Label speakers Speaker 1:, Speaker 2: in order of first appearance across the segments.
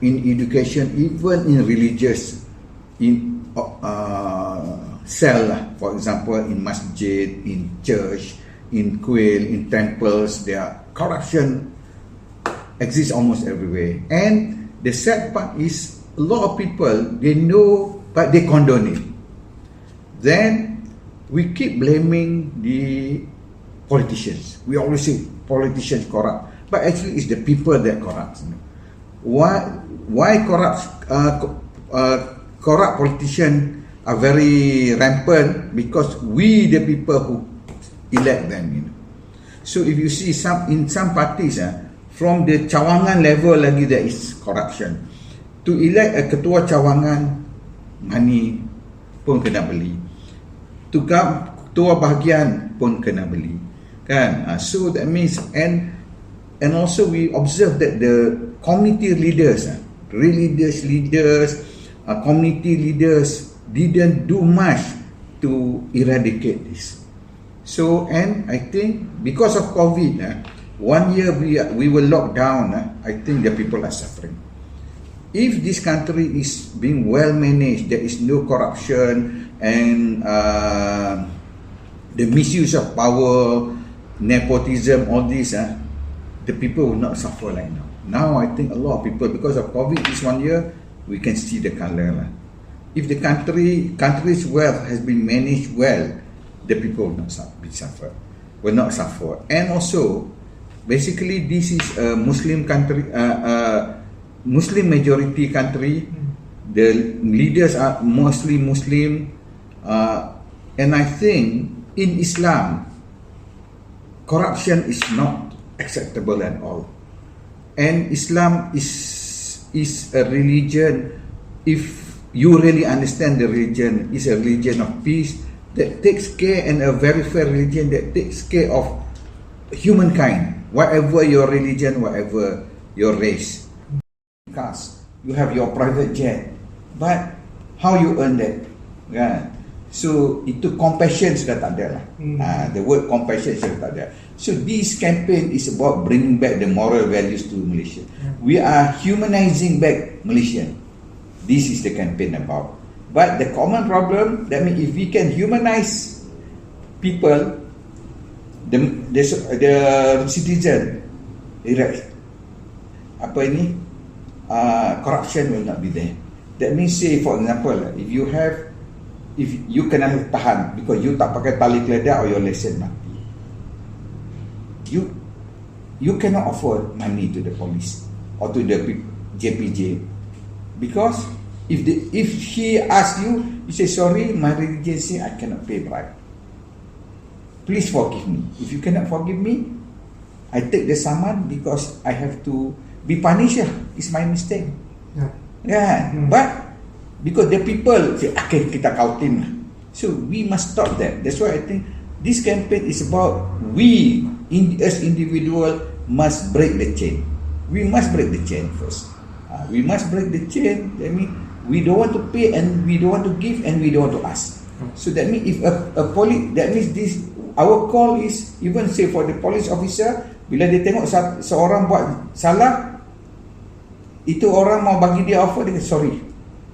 Speaker 1: in education, even in religious, in cell, for example, in masjid, in church, in kuil, in temples, there corruption exists almost everywhere. And the sad part is a lot of people, they know but they condone it. Then we keep blaming the politicians. We always say politicians corrupt, but actually it's the people that corrupt. Why corrupt politicians are very rampant? Because we the people who elect them. So if you see in some parties, from the cawangan level lagi there is corruption. To elect a ketua cawangan, money pun kena beli. Tukar ketua bahagian pun kena beli, kan? So that means and also we observe that the community leaders, religious leaders, community leaders didn't do much to eradicate this. So and I think because of COVID, 1 year we were locked down. I think the people are suffering. If this country is being well managed, there is no corruption and the misuse of power, nepotism, all this, the people will not suffer like now. Now I think a lot of people, because of COVID this 1 year, we can see the color. If the country's wealth has been managed well, the people will not suffer. And also, basically this is a Muslim country, Muslim majority country. The leaders are mostly Muslim, and I think in Islam, corruption is not acceptable at all. And Islam is a religion, if you really understand the religion, is a religion of peace that takes care, and a very fair religion that takes care of humankind, whatever your religion, whatever your race. Cars, you have your private jet, but how you earn that? So itu compassion sudah tak ada lah. The word compassion sudah tak ada. So this campaign is about bringing back the moral values to Malaysia. We are humanizing back Malaysia. This is the campaign about. But the common problem, that means if we can humanize people, the citizen, corruption will not be there. That means, say for example, if you kena tahan because you tak pakai tali keledar or your lesen mati, you cannot afford money to the police or to the JPJ, because if he asks you, you say sorry, my religion say I cannot pay bribe. Please forgive me. If you cannot forgive me, I take the saman because I have to be punished. It's my mistake. But because the people say, okay, kita kautin lah. So we must stop that. That's why I think this campaign is about we, as individual, must break the chain. We must break the chain first. We must break the chain. That means we don't want to pay, and we don't want to give, and we don't want to ask. So that means if that means this, our call is, even say for the police officer, bila dia tengok seorang buat salah, itu orang mau bagi dia offer, dia kata, sorry,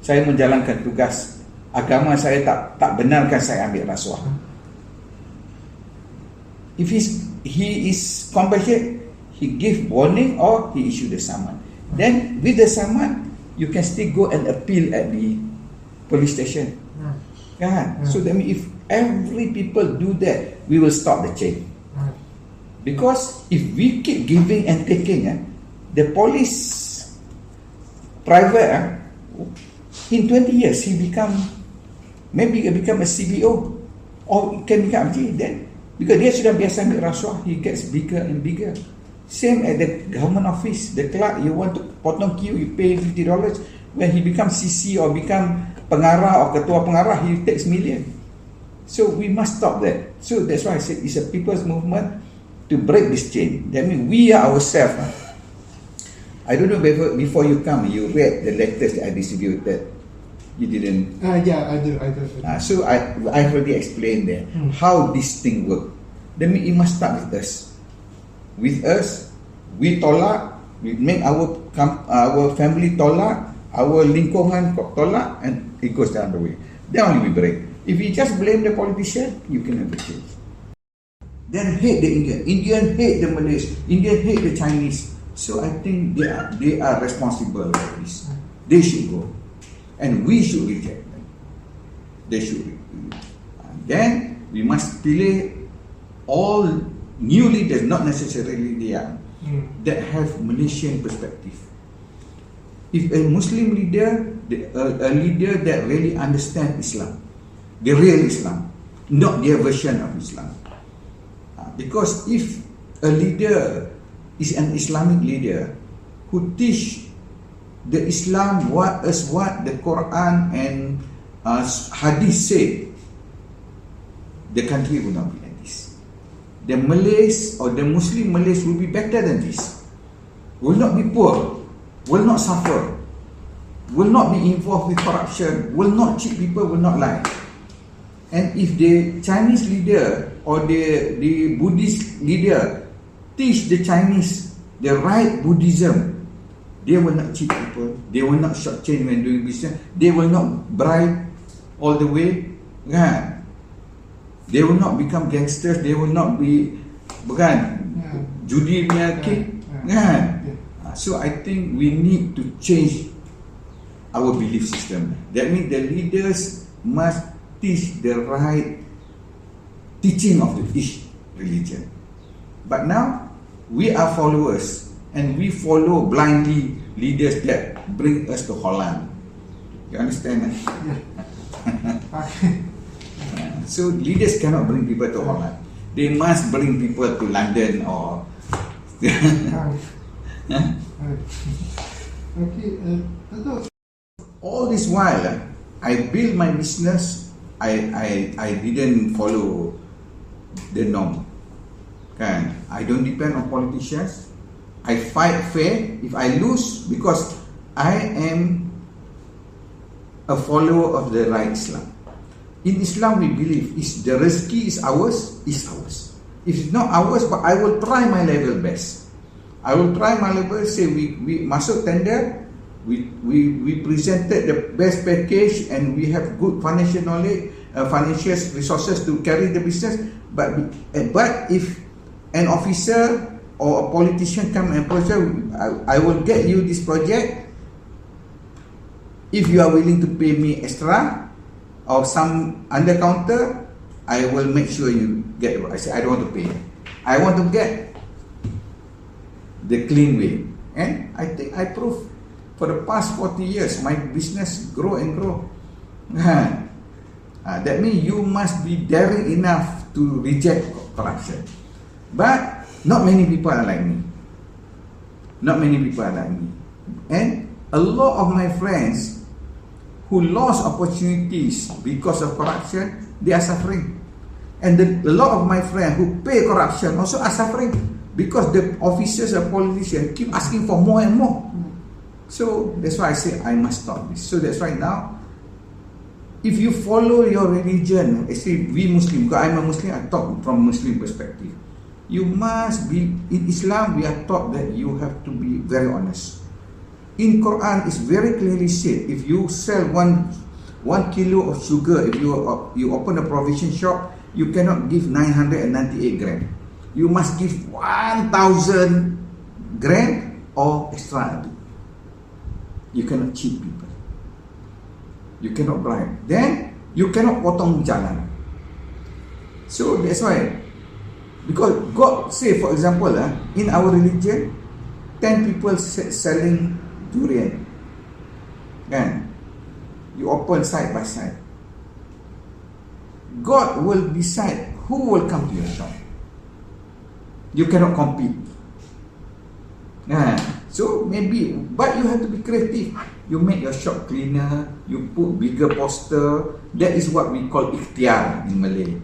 Speaker 1: saya menjalankan tugas agama, saya tak benarkan saya ambil rasuah. If he is compassionate, he give warning or he issue the summon. Then with the summon, you can still go and appeal at the police station. So that means if every people do that, we will stop the chain. Because if we keep giving and taking, the police private, in 20 years he maybe become a CBO, or can become then, because dia sudah biasa ambil rasuah, he gets bigger and bigger. Same at the government office, the clerk, you want to potong queue, you pay $50. When he becomes CC or become pengarah or ketua pengarah, he takes million. So we must stop that. So that's why I said it's a people's movement to break this chain. That means we are ourselves. I don't know before you come, you read the letters that I distributed. You didn't?
Speaker 2: Yeah, I do.
Speaker 1: So I already explained there how this thing works. That means it must start with us. With us, we tolak, we make our our family tolak, our lingkungan tolak, and it goes down the way. Then only we break. If you just blame the politician, you can never change. Then hate the Indian hate the Malays, Indian hate the Chinese. So I think they are responsible for this. They should go, and we should reject them. They should. Then we must pilih all new leaders, not necessarily the young, that have Malaysian perspective. If a Muslim leader, a leader that really understands Islam, the real Islam, not their version of Islam. Because if a leader is an Islamic leader who teach the Islam what the Quran and Hadith say, the country will not be like this. The Malays or the Muslim Malays will be better than this. Will not be poor, will not suffer, will not be involved with corruption, will not cheat people, will not lie. And if the Chinese leader or the Buddhist leader teach the Chinese the right Buddhism, they will not cheat people, they will not shortchange when doing business, they will not bribe all the way, kan? They will not become gangsters, they will not be judi punya king, kan? So I think we need to change our belief system. That means the leaders must teach the right teaching of each religion. But now we are followers and we follow blindly leaders that bring us to Holland. You understand? Yeah. So leaders cannot bring people to Holland. They must bring people to London or all this while I build my business. I didn't follow the norm. I don't depend on politicians. I fight fair. If I lose, because I am a follower of the right Islam. In Islam we believe is the rezeki is ours, is ours. If it's not ours, but I will try my level best. I will try my level. Say we masuk tender, we presented the best package and we have good financial knowledge, financial resources to carry the business. But if an officer or a politician come and approach you, I will get you this project if you are willing to pay me extra or some under counter. I will make sure you get it. I say I don't want to pay. I want to get the clean way. And I think I proved for the past 40 years my business grow and grow. That means you must be daring enough to reject corruption. But not many people are like me. Not many people are like me. And a lot of my friends who lost opportunities because of corruption, they are suffering. And a lot of my friends who pay corruption also are suffering because the officers and politicians keep asking for more and more. So that's why I say I must stop this. So that's why now, if you follow your religion, actually we Muslim, because I'm a Muslim, I talk from Muslim perspective. You must be, in Islam we are taught that you have to be very honest. In Quran it's very clearly said, if you sell one kilo of sugar, if you open a provision shop, you cannot give 998 gram. You must give 1,000 gram or extra. You cannot cheat people. You cannot bribe. Then you cannot potong jalan. So that's why, because God say, for example, in our religion, 10 people selling durian, kan? You open side by side. God will decide who will come to your shop. You cannot compete. So maybe, but you have to be creative. You make your shop cleaner, you put bigger poster. That is what we call ikhtiar in Malay.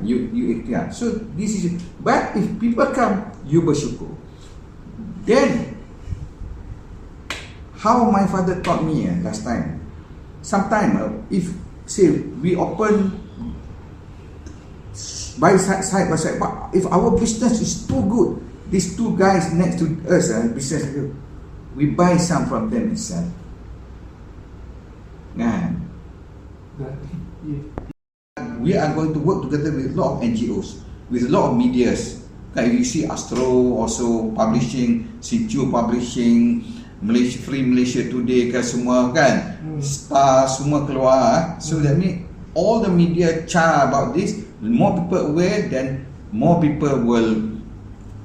Speaker 1: You ikhtiar. So this is, but if people come, you bersyukur. Then, how my father taught me last time, sometime if say we open by side by side, but if our business is too good, these two guys next to us, business, we buy some from them itself. We are going to work together with a lot of NGOs, with a lot of medias. If you see Astro also publishing, Sinchu publishing, Malaysia Free Malaysia Today kan semua kan, Star semua keluar. So that means all the media care about this. More people aware, then more people will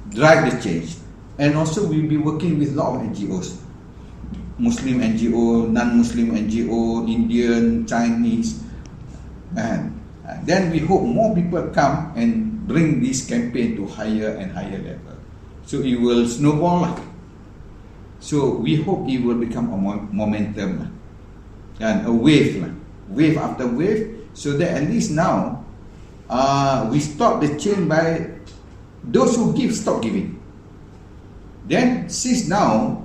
Speaker 1: drive the change. And also we'll be working with a lot of NGOs, Muslim NGO, non-Muslim NGO, Indian, Chinese, and then we hope more people come and bring this campaign to higher and higher level. So it will snowball lah. So we hope it will become a momentum lah, and a wave lah, wave after wave, so that at least now we stop the chain by those who give stop giving. Then since now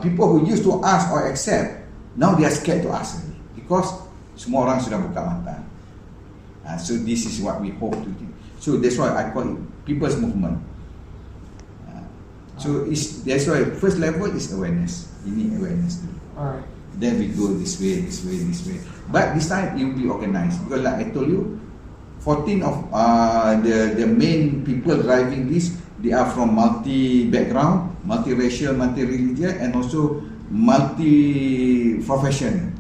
Speaker 1: people who used to ask or accept, now they are scared to ask because semua orang sudah buka mata. So this is what we hope to do. So that's why I call it people's movement. So that's why first level is awareness. You need awareness.
Speaker 2: Alright.
Speaker 1: Then we go this way. But this time it will be organized because, like I told you, 14 of the main people driving this, they are from multi-background, multi-racial, multi-religious, and also multi-profession.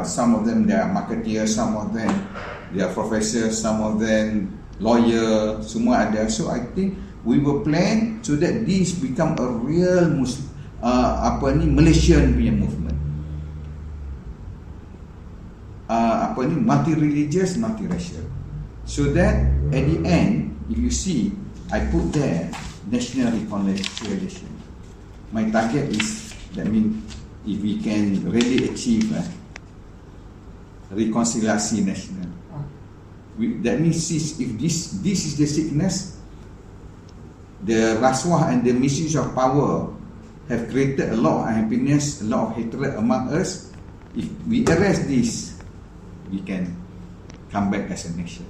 Speaker 1: Some of them they are marketeers, some of them they are professors, some of them lawyer, semua ada. So I think we will plan so that this become a real Malaysian punya movement. Multi-religious, multi-racial. So that at the end, if you see, I put there national reconciliation. My target is, that means if we can really achieve reconciliation national. That means if this is the sickness, the rasuah and the misuse of power have created a lot of unhappiness, a lot of hatred among us. If we arrest this, we can come back as a nation.